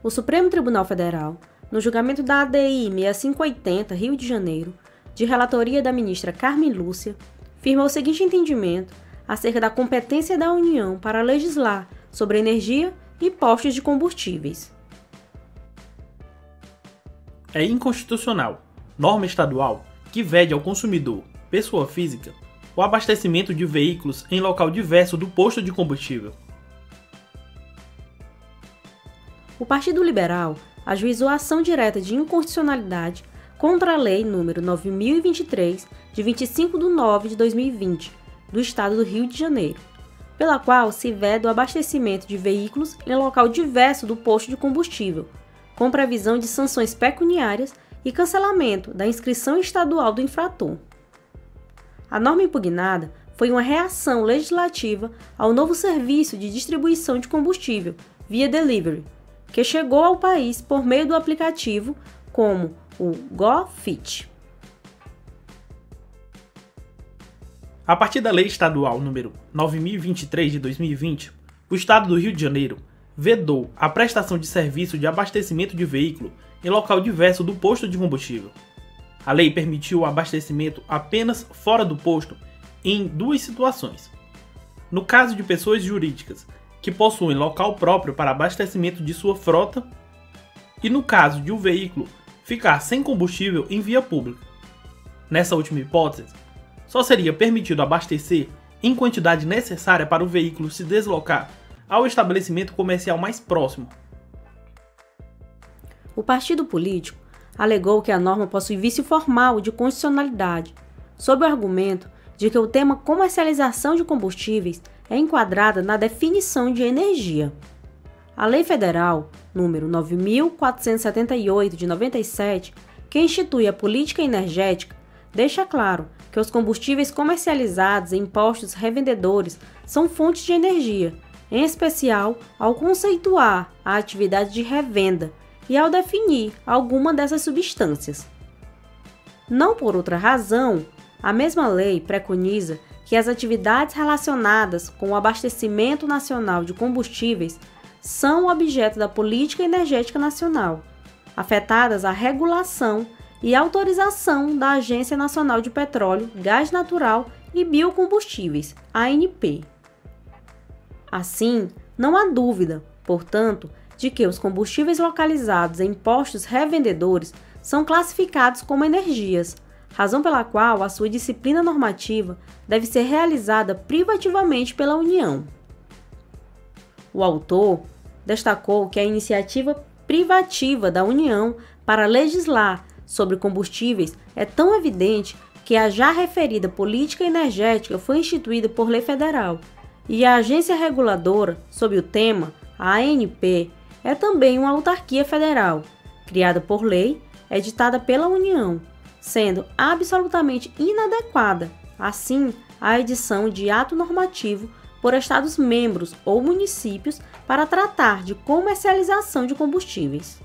O Supremo Tribunal Federal, no julgamento da ADI 6580, Rio de Janeiro, de relatoria da ministra Carmen Lúcia, firma o seguinte entendimento acerca da competência da União para legislar sobre energia e postos de combustíveis. É inconstitucional, norma estadual, que vede ao consumidor, pessoa física, o abastecimento de veículos em local diverso do posto de combustível. O Partido Liberal ajuizou a ação direta de inconstitucionalidade contra a Lei nº 9.023, de 25 de nove de 2020, do Estado do Rio de Janeiro, pela qual se veda o abastecimento de veículos em local diverso do posto de combustível, com previsão de sanções pecuniárias e cancelamento da inscrição estadual do infrator. A norma impugnada foi uma reação legislativa ao novo serviço de distribuição de combustível via delivery, que chegou ao país por meio do aplicativo como o GoFit. A partir da Lei Estadual nº 9.023 de 2020, o Estado do Rio de Janeiro vedou a prestação de serviço de abastecimento de veículo em local diverso do posto de combustível. A lei permitiu o abastecimento apenas fora do posto em duas situações. No caso de pessoas jurídicas que possuem local próprio para abastecimento de sua frota e no caso de o veículo ficar sem combustível em via pública. Nessa última hipótese, só seria permitido abastecer em quantidade necessária para o veículo se deslocar ao estabelecimento comercial mais próximo. O partido político alegou que a norma possui vício formal de constitucionalidade, sob o argumento de que o tema comercialização de combustíveis é enquadrada na definição de energia. A Lei Federal nº 9.478 de 97, que institui a política energética, deixa claro que os combustíveis comercializados em postos revendedores são fontes de energia, em especial ao conceituar a atividade de revenda e ao definir alguma dessas substâncias. Não por outra razão, a mesma lei preconiza que as atividades relacionadas com o abastecimento nacional de combustíveis são objeto da política energética nacional, afetadas a regulação e autorização da Agência Nacional de Petróleo, Gás Natural e Biocombustíveis, ANP. Assim, não há dúvida, portanto, de que os combustíveis localizados em postos revendedores são classificados como energias, razão pela qual a sua disciplina normativa deve ser realizada privativamente pela União. O autor destacou que a iniciativa privativa da União para legislar sobre combustíveis é tão evidente que a já referida política energética foi instituída por lei federal e a agência reguladora sobre o tema, a ANP, é também uma autarquia federal, criada por lei, editada pela União, sendo absolutamente inadequada, assim, a edição de ato normativo por Estados-membros ou municípios para tratar de comercialização de combustíveis.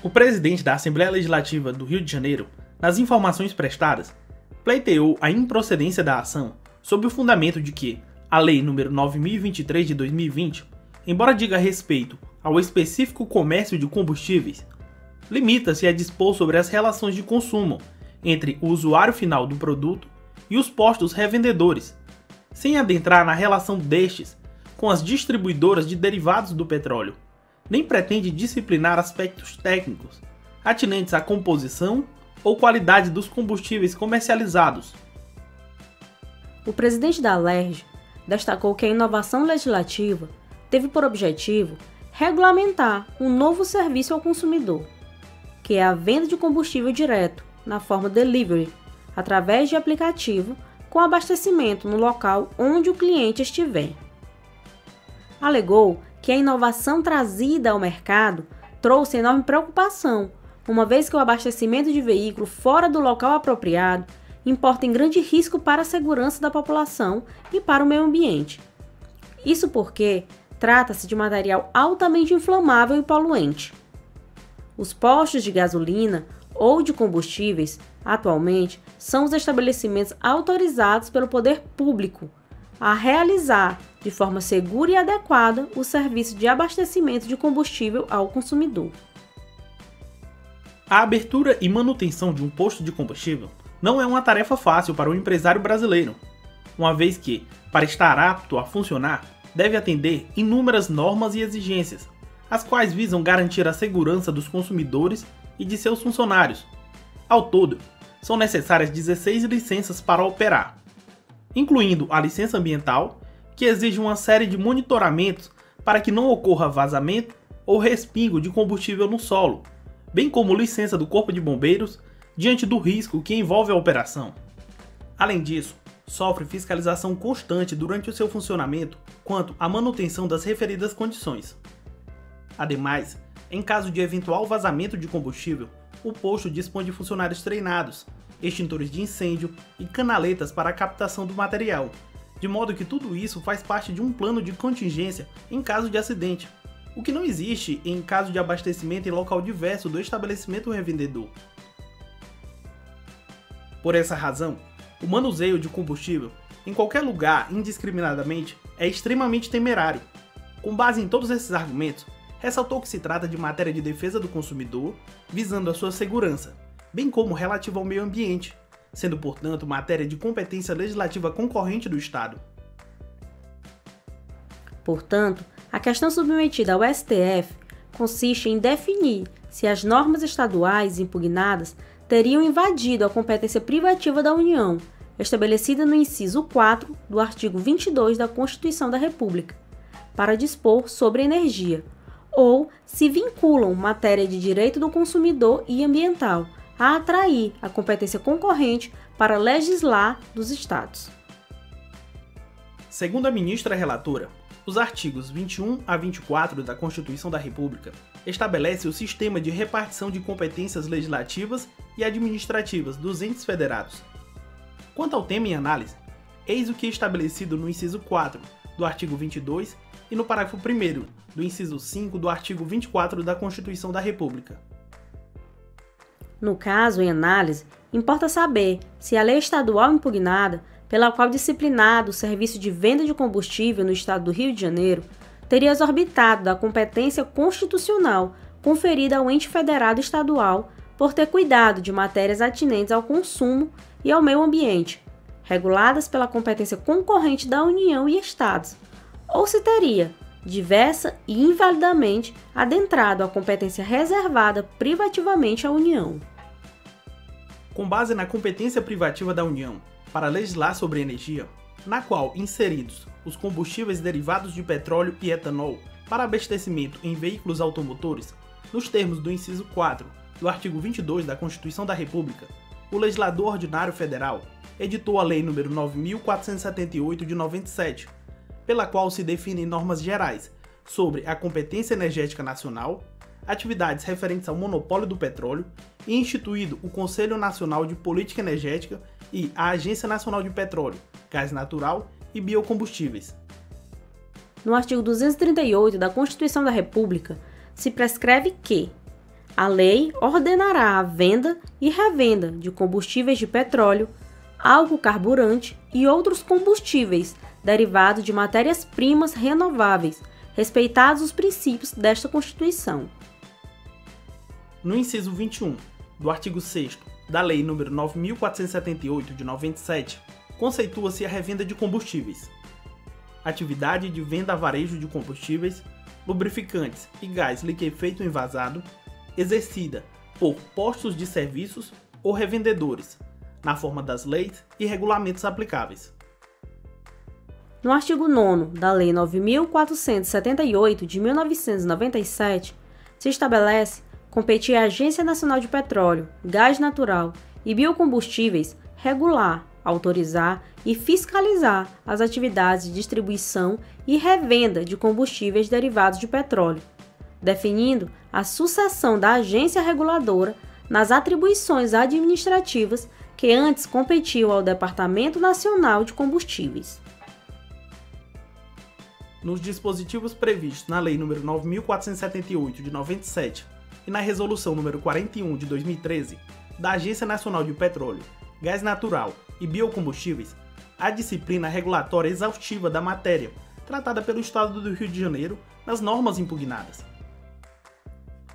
O presidente da Assembleia Legislativa do Rio de Janeiro, nas informações prestadas, pleiteou a improcedência da ação sob o fundamento de que a Lei nº 9.023 de 2020, embora diga respeito ao específico comércio de combustíveis, limita-se a dispor sobre as relações de consumo entre o usuário final do produto e os postos revendedores, sem adentrar na relação destes com as distribuidoras de derivados do petróleo, nem pretende disciplinar aspectos técnicos atinentes à composição ou qualidade dos combustíveis comercializados. O presidente da Alerj destacou que a inovação legislativa teve por objetivo regulamentar um novo serviço ao consumidor, que é a venda de combustível direto, na forma delivery, através de aplicativo, com abastecimento no local onde o cliente estiver. Alegou que a inovação trazida ao mercado trouxe enorme preocupação, uma vez que o abastecimento de veículo fora do local apropriado importa em grande risco para a segurança da população e para o meio ambiente. Isso porque trata-se de material altamente inflamável e poluente. Os postos de gasolina ou de combustíveis, atualmente, são os estabelecimentos autorizados pelo poder público a realizar de forma segura e adequada o serviço de abastecimento de combustível ao consumidor. A abertura e manutenção de um posto de combustível não é uma tarefa fácil para o empresário brasileiro, uma vez que, para estar apto a funcionar, deve atender inúmeras normas e exigências, as quais visam garantir a segurança dos consumidores e de seus funcionários. Ao todo, são necessárias 16 licenças para operar, incluindo a licença ambiental, que exige uma série de monitoramentos para que não ocorra vazamento ou respingo de combustível no solo, bem como licença do Corpo de Bombeiros diante do risco que envolve a operação. Além disso, sofre fiscalização constante durante o seu funcionamento quanto à manutenção das referidas condições. Ademais, em caso de eventual vazamento de combustível, o posto dispõe de funcionários treinados, extintores de incêndio e canaletas para a captação do material, de modo que tudo isso faz parte de um plano de contingência em caso de acidente, o que não existe em caso de abastecimento em local diverso do estabelecimento revendedor. Por essa razão, o manuseio de combustível em qualquer lugar indiscriminadamente é extremamente temerário. Com base em todos esses argumentos, ressaltou que se trata de matéria de defesa do consumidor, visando a sua segurança, bem como relativa ao meio ambiente, sendo, portanto, matéria de competência legislativa concorrente do Estado. Portanto, a questão submetida ao STF consiste em definir se as normas estaduais impugnadas teriam invadido a competência privativa da União, estabelecida no inciso 4 do artigo 22 da Constituição da República, para dispor sobre energia, ou se vinculam matéria de direito do consumidor e ambiental a atrair a competência concorrente para legislar dos Estados. Segundo a ministra relatora, os artigos 21 a 24 da Constituição da República estabelecem o sistema de repartição de competências legislativas e administrativas dos entes federados. Quanto ao tema em análise, eis o que é estabelecido no inciso 4 do artigo 22 e no parágrafo 1º do inciso 5 do artigo 24 da Constituição da República. No caso em análise, importa saber se a lei estadual impugnada, pela qual disciplinado o serviço de venda de combustível no estado do Rio de Janeiro, teria exorbitado da competência constitucional conferida ao ente federado estadual por ter cuidado de matérias atinentes ao consumo e ao meio ambiente, reguladas pela competência concorrente da União e Estados, ou se teria, diversa e invalidamente, adentrado a competência reservada privativamente à União. Com base na competência privativa da União para legislar sobre energia, na qual inseridos os combustíveis derivados de petróleo e etanol para abastecimento em veículos automotores, nos termos do inciso 4 do artigo 22 da Constituição da República, o legislador ordinário federal editou a Lei nº 9.478 de 97, pela qual se definem normas gerais sobre a competência energética nacional, atividades referentes ao monopólio do petróleo e instituído o Conselho Nacional de Política Energética e a Agência Nacional de Petróleo, Gás Natural e Biocombustíveis. No artigo 238 da Constituição da República, se prescreve que a lei ordenará a venda e revenda de combustíveis de petróleo, álcool carburante e outros combustíveis derivados de matérias-primas renováveis, respeitados os princípios desta Constituição. No inciso 21 do artigo 6º da Lei nº 9.478 de 97, conceitua-se a revenda de combustíveis. Atividade de venda a varejo de combustíveis, lubrificantes e gás liquefeito envasado, exercida por postos de serviços ou revendedores, na forma das leis e regulamentos aplicáveis. No artigo 9º da Lei 9.478 de 1997, se estabelece competir à Agência Nacional de Petróleo, Gás Natural e Biocombustíveis regular, autorizar e fiscalizar as atividades de distribuição e revenda de combustíveis derivados de petróleo, definindo a sucessão da agência reguladora nas atribuições administrativas que antes competiam ao Departamento Nacional de Combustíveis. Nos dispositivos previstos na Lei nº 9.478 de 97 e na Resolução nº 41 de 2013 da Agência Nacional de Petróleo, Gás Natural e Biocombustíveis, a disciplina regulatória exaustiva da matéria, tratada pelo Estado do Rio de Janeiro nas normas impugnadas.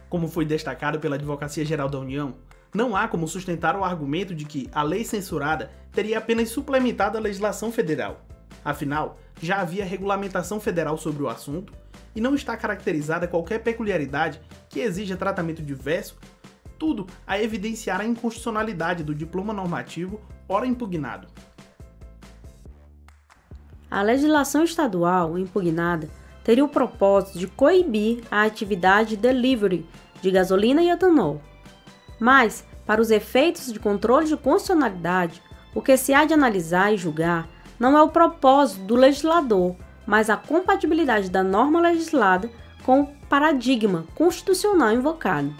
Como foi destacado pela Advocacia Geral da União, não há como sustentar o argumento de que a lei censurada teria apenas suplementado a legislação federal. Afinal, já havia regulamentação federal sobre o assunto e não está caracterizada qualquer peculiaridade que exija tratamento diverso, tudo a evidenciar a inconstitucionalidade do diploma normativo ora impugnado. A legislação estadual impugnada teria o propósito de coibir a atividade de delivery de gasolina e etanol. Mas, para os efeitos de controle de constitucionalidade, o que se há de analisar e julgar não é o propósito do legislador, mas a compatibilidade da norma legislada com o paradigma constitucional invocado.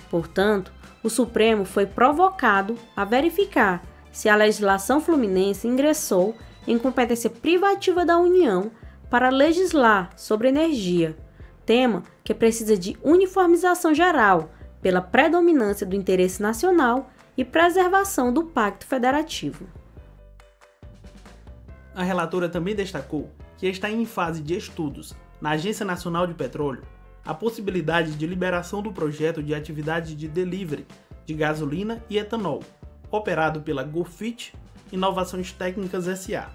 Portanto, o Supremo foi provocado a verificar se a legislação fluminense ingressou em competência privativa da União para legislar sobre energia, tema que precisa de uniformização geral pela predominância do interesse nacional e preservação do Pacto Federativo. A relatora também destacou que está em fase de estudos na Agência Nacional de Petróleo a possibilidade de liberação do projeto de atividade de delivery de gasolina e etanol, operado pela Gofit Inovações Técnicas S.A.,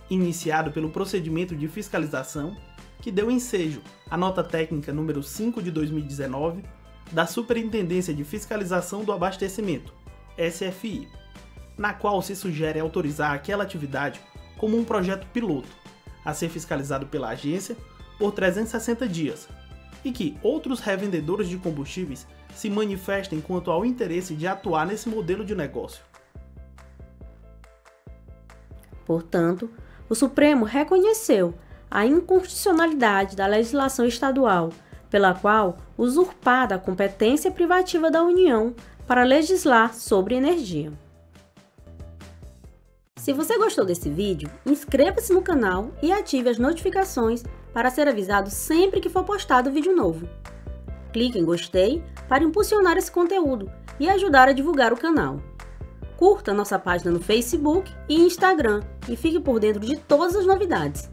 iniciado pelo procedimento de fiscalização que deu ensejo à nota técnica número 5 de 2019 da Superintendência de Fiscalização do Abastecimento, SFI, na qual se sugere autorizar aquela atividade como um projeto piloto, a ser fiscalizado pela agência por 360 dias, e que outros revendedores de combustíveis se manifestem quanto ao interesse de atuar nesse modelo de negócio. Portanto, o Supremo reconheceu a inconstitucionalidade da legislação estadual, pela qual usurpada a competência privativa da União para legislar sobre energia. Se você gostou desse vídeo, inscreva-se no canal e ative as notificações para ser avisado sempre que for postado vídeo novo. Clique em gostei para impulsionar esse conteúdo e ajudar a divulgar o canal. Curta nossa página no Facebook e Instagram e fique por dentro de todas as novidades.